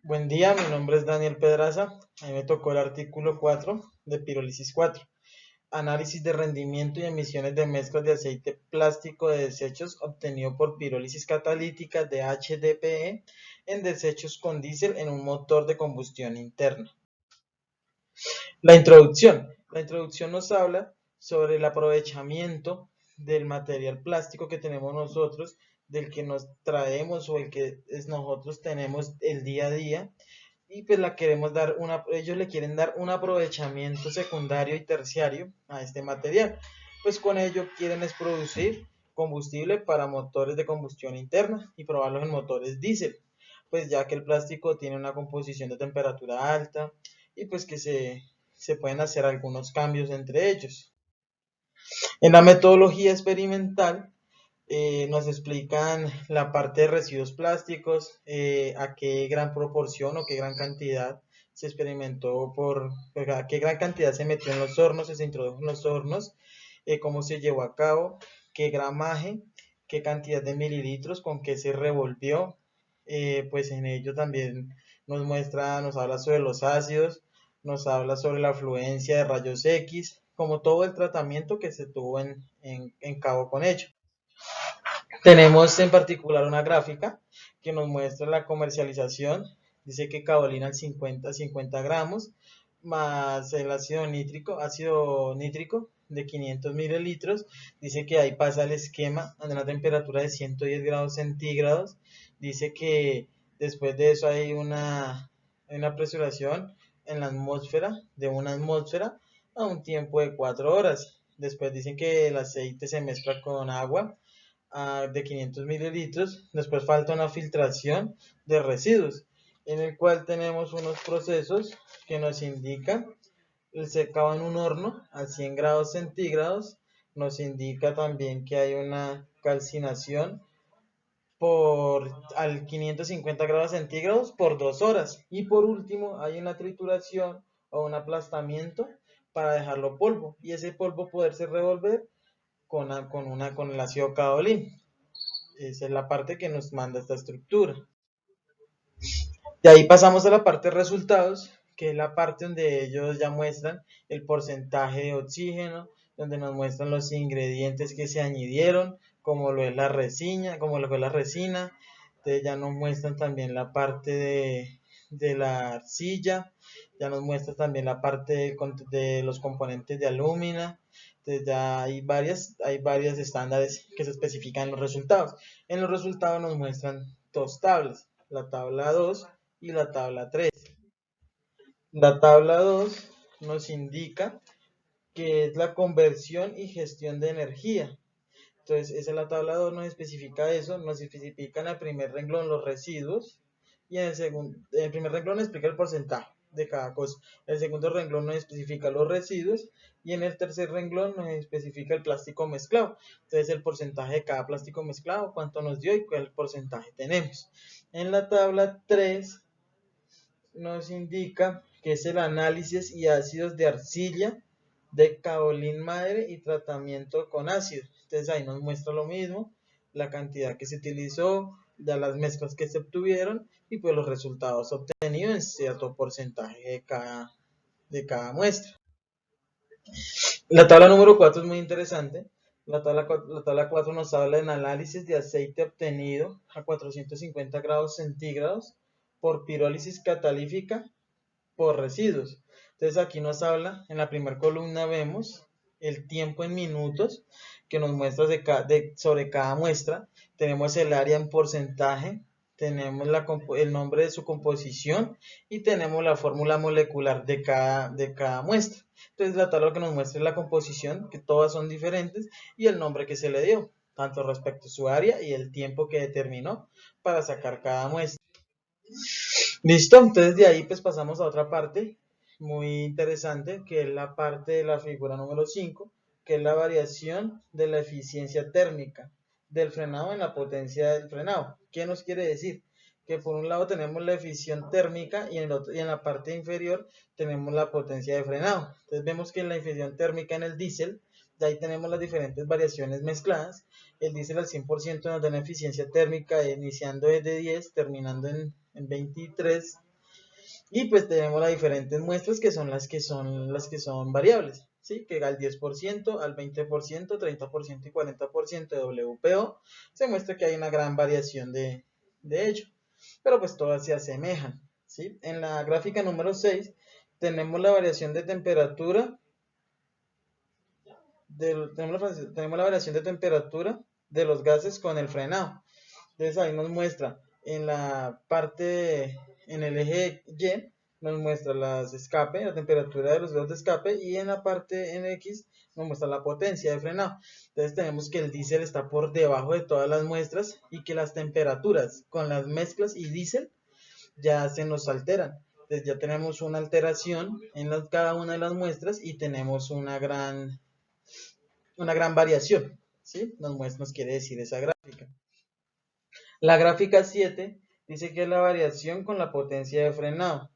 Buen día, mi nombre es Daniel Pedraza. A mí me tocó el artículo 4 de pirólisis 4. Análisis de rendimiento y emisiones de mezclas de aceite plástico de desechos obtenido por pirólisis catalítica de HDPE en desechos con diésel en un motor de combustión interna. La introducción. La introducción nos habla sobre el aprovechamiento del material plástico que tenemos nosotros, del que nos traemos o el que nosotros tenemos el día a día, y pues ellos le quieren dar un aprovechamiento secundario y terciario a este material. Pues con ello quieren es producir combustible para motores de combustión interna y probarlos en motores diésel, pues ya que el plástico tiene una composición de temperatura alta y pues que se pueden hacer algunos cambios entre ellos. En la metodología experimental nos explican la parte de residuos plásticos, a qué gran proporción o qué gran cantidad se experimentó a qué gran cantidad se metió en los hornos, se introdujo en los hornos, cómo se llevó a cabo, qué gramaje, qué cantidad de mililitros, con qué se revolvió. Pues en ello también nos habla sobre los ácidos, nos habla sobre la afluencia de rayos X, como todo el tratamiento que se tuvo en cabo con ello. Tenemos en particular una gráfica que nos muestra la comercialización. Dice que caolina al 50 gramos más el ácido nítrico de 500 mililitros. Dice que ahí pasa el esquema a una temperatura de 110 grados centígrados. Dice que después de eso hay una presuración en la atmósfera, de una atmósfera a un tiempo de 4 horas. Después dicen que el aceite se mezcla con agua de 500 mililitros. Después falta una filtración de residuos, en el cual tenemos unos procesos que nos indican el secado en un horno a 100 grados centígrados. Nos indica también que hay una calcinación al 550 grados centígrados por 2 horas. Y por último hay una trituración o un aplastamiento para dejarlo polvo y ese polvo poderse revolver con el ácido caolín. Esa es la parte que nos manda esta estructura. De ahí pasamos a la parte de resultados, que es la parte donde ellos ya muestran el porcentaje de oxígeno, donde nos muestran los ingredientes que se añadieron, como lo es la resina, Entonces ya nos muestran también la parte de la arcilla, ya nos muestra también la parte de los componentes de alúmina. Entonces ya hay varios estándares que se especifican en los resultados. En los resultados nos muestran dos tablas, la tabla 2 y la tabla 3. La tabla 2 nos indica que es la conversión y gestión de energía. Entonces, esa es la tabla 2, nos especifica eso, nos especifica en el primer renglón los residuos y en el primer renglón explica el porcentaje de cada cosa. El segundo renglón nos especifica los residuos y en el tercer renglón nos especifica el plástico mezclado. Entonces, el porcentaje de cada plástico mezclado, cuánto nos dio y cuál porcentaje tenemos. En la tabla 3 nos indica que es el análisis y ácidos de arcilla, de caolín madre y tratamiento con ácido. Entonces ahí nos muestra lo mismo, la cantidad que se utilizó, de las mezclas que se obtuvieron y pues los resultados obtenidos en cierto porcentaje de cada muestra. La tabla número 4 es muy interesante. La tabla 4 nos habla del análisis de aceite obtenido a 450 grados centígrados por pirólisis catalítica por residuos. Entonces aquí nos habla, en la primera columna vemos el tiempo en minutos que nos muestra sobre cada muestra. Tenemos el área en porcentaje, tenemos el nombre de su composición y tenemos la fórmula molecular de cada muestra. Entonces la tabla que nos muestra es la composición, que todas son diferentes, y el nombre que se le dio, tanto respecto a su área y el tiempo que determinó para sacar cada muestra. Listo, entonces de ahí pues pasamos a otra parte muy interesante, que es la parte de la figura número 5, que es la variación de la eficiencia térmica del frenado en la potencia del frenado. ¿Qué nos quiere decir? Que por un lado tenemos la eficiencia térmica y en la parte inferior tenemos la potencia de frenado. Entonces vemos que en la eficiencia térmica en el diésel, de ahí tenemos las diferentes variaciones mezcladas. El diésel al 100% nos da una eficiencia térmica iniciando desde 10, terminando en 23 Y pues tenemos las diferentes muestras que son las que son variables, ¿sí? Que al 10%, al 20%, 30% y 40% de WPO se muestra que hay una gran variación de ello. Pero pues todas se asemejan, ¿sí? En la gráfica número 6 tenemos la variación de temperatura tenemos la variación de temperatura de los gases con el frenado. Entonces ahí nos muestra en la parte, en el eje Y, nos muestra las escape, la temperatura de los grados de escape, y en la parte en X nos muestra la potencia de frenado. Entonces tenemos que el diésel está por debajo de todas las muestras y que las temperaturas con las mezclas y diésel ya se nos alteran. Entonces ya tenemos una alteración en cada una de las muestras y tenemos una gran variación, ¿sí? Nos quiere decir esa gráfica. La gráfica 7 dice que es la variación con la potencia de frenado.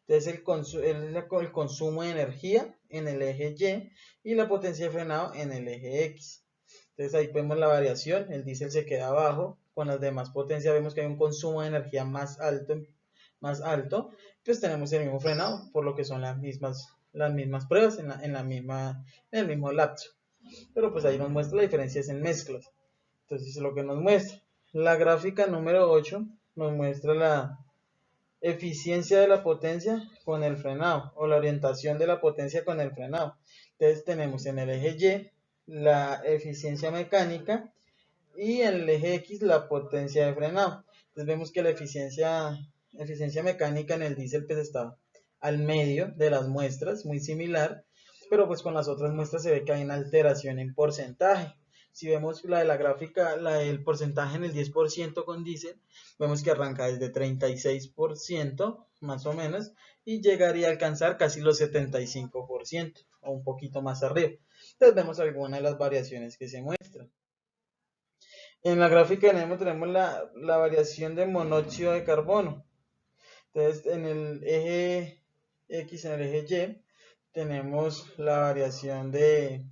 Entonces el consumo de energía en el eje Y la potencia de frenado en el eje X. Entonces ahí vemos la variación, el diésel se queda abajo, con las demás potencias vemos que hay un consumo de energía más alto, pues tenemos el mismo frenado, por lo que son las mismas pruebas en el mismo lapso. Pero pues ahí nos muestra la diferencia en mezclas. Entonces lo que nos muestra. La gráfica número 8 nos muestra la eficiencia de la potencia con el frenado o la orientación de la potencia con el frenado. Entonces tenemos en el eje Y la eficiencia mecánica y en el eje X la potencia de frenado. Entonces vemos que la eficiencia mecánica en el diésel pues está al medio de las muestras, muy similar, pero pues con las otras muestras se ve que hay una alteración en porcentaje. Si vemos la de la gráfica, la del porcentaje en el 10% con diésel, vemos que arranca desde 36% más o menos y llegaría a alcanzar casi los 75% o un poquito más arriba. Entonces vemos algunas de las variaciones que se muestran. En la gráfica tenemos la variación de monóxido de carbono. Entonces, en el eje X, en el eje Y, tenemos la variación de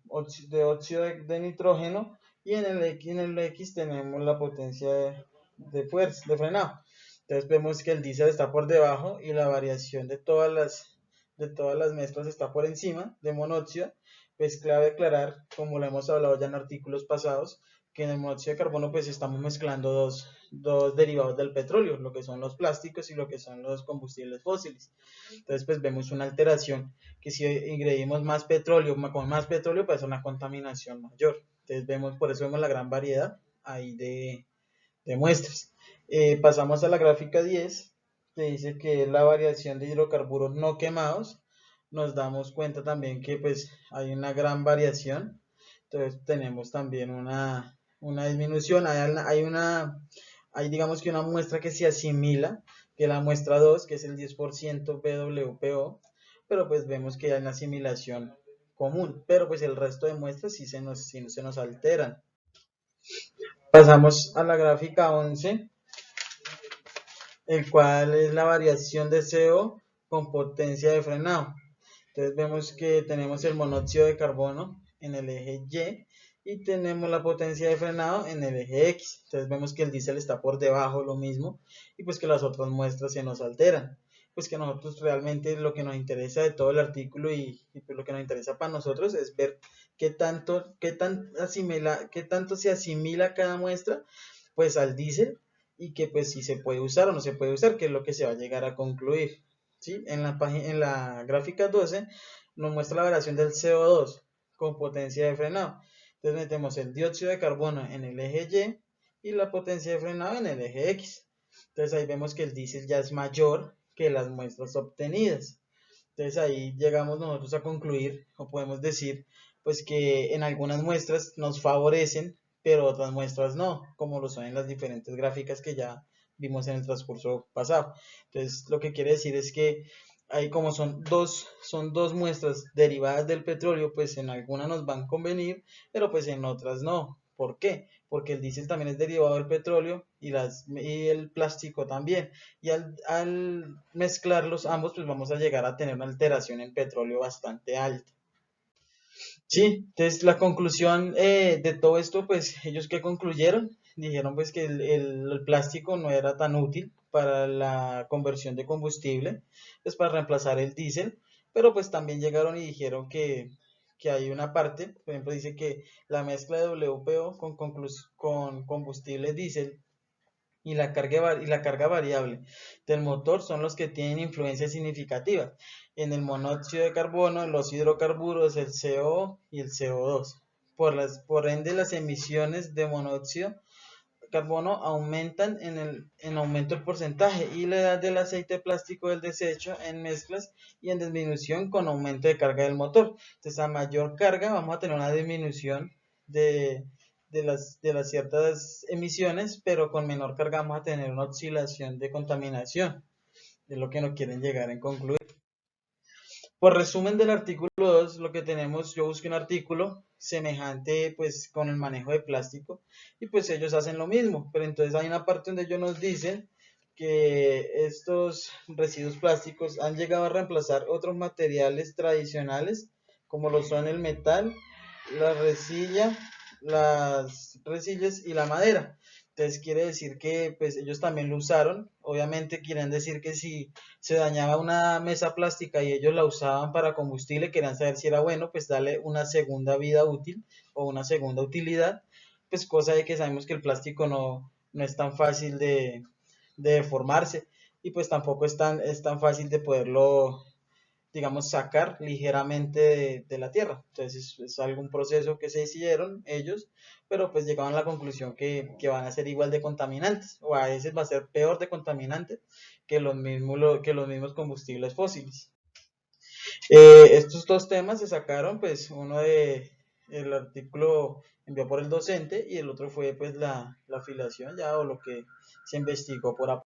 óxido de nitrógeno y en el X tenemos la potencia de fuerza, de frenado. Entonces vemos que el diésel está por debajo y la variación de todas las mezclas está por encima de monóxido. Pues clave aclarar, como lo hemos hablado ya en artículos pasados, que en el monóxido de carbono pues estamos mezclando dos derivados del petróleo, lo que son los plásticos y lo que son los combustibles fósiles. Entonces pues vemos una alteración que si ingredimos más petróleo, con más petróleo pues es una contaminación mayor. Entonces por eso vemos la gran variedad ahí de muestras. Pasamos a la gráfica 10, que dice que es la variación de hidrocarburos no quemados. Nos damos cuenta también que pues hay una gran variación. Entonces tenemos también una disminución, hay digamos que una muestra que se asimila, que la muestra 2, que es el 10% BWPO, pero pues vemos que hay una asimilación común, pero pues el resto de muestras sí se nos alteran. Pasamos a la gráfica 11, el cual es la variación de CO con potencia de frenado. Entonces vemos que tenemos el monóxido de carbono en el eje Y tenemos la potencia de frenado en el eje X. Entonces vemos que el diésel está por debajo, lo mismo, y pues que las otras muestras se nos alteran. Pues que nosotros realmente lo que nos interesa de todo el artículo y pues lo que nos interesa para nosotros es ver qué tanto se asimila cada muestra pues al diésel y que pues si se puede usar o no se puede usar, que es lo que se va a llegar a concluir. ¿Sí? En la gráfica 12 nos muestra la variación del CO2 con potencia de frenado. Entonces metemos el dióxido de carbono en el eje Y la potencia de frenado en el eje X. Entonces ahí vemos que el diésel ya es mayor que las muestras obtenidas. Entonces ahí llegamos nosotros a concluir o podemos decir pues que en algunas muestras nos favorecen, pero otras muestras no, como lo son en las diferentes gráficas que ya vimos en el transcurso pasado. Entonces lo que quiere decir es que ahí como son dos muestras derivadas del petróleo, pues en algunas nos van a convenir, pero pues en otras no. ¿Por qué? Porque el diésel también es derivado del petróleo y el plástico también. Y al mezclarlos ambos, pues vamos a llegar a tener una alteración en petróleo bastante alta. Sí, entonces la conclusión de todo esto, pues ellos que concluyeron, dijeron pues que el plástico no era tan útil para la conversión de combustible, pues para reemplazar el diésel, pero pues también llegaron y dijeron que hay una parte, por ejemplo, dice que la mezcla de WPO con combustible diésel y la carga variable del motor son los que tienen influencia significativa en el monóxido de carbono, los hidrocarburos, el CO y el CO2. Por ende, las emisiones de monóxido de carbono aumentan en aumento el porcentaje y la edad del aceite plástico del desecho en mezclas y en disminución con aumento de carga del motor. Entonces, a mayor carga vamos a tener una disminución de, de las ciertas emisiones, pero con menor carga vamos a tener una oscilación de contaminación, de lo que no quieren llegar a concluir. Por resumen del artículo 2, lo que tenemos, yo busqué un artículo semejante pues con el manejo de plástico y pues ellos hacen lo mismo, pero entonces hay una parte donde ellos nos dicen que estos residuos plásticos han llegado a reemplazar otros materiales tradicionales como lo son el metal, la resilla, las resillas y la madera. Entonces quiere decir que pues ellos también lo usaron. Obviamente quieren decir que si se dañaba una mesa plástica y ellos la usaban para combustible, querían saber si era bueno, pues darle una segunda vida útil o una segunda utilidad, pues cosa de que sabemos que el plástico no es tan fácil de deformarse y pues tampoco es tan fácil de poderlo, digamos, sacar ligeramente de la tierra. Entonces es algún proceso que se hicieron ellos, pero pues llegaban a la conclusión que van a ser igual de contaminantes, o a veces va a ser peor de contaminantes que los mismos combustibles fósiles. Estos dos temas se sacaron, pues uno de el artículo enviado por el docente y el otro fue pues la afiliación ya o lo que se investigó por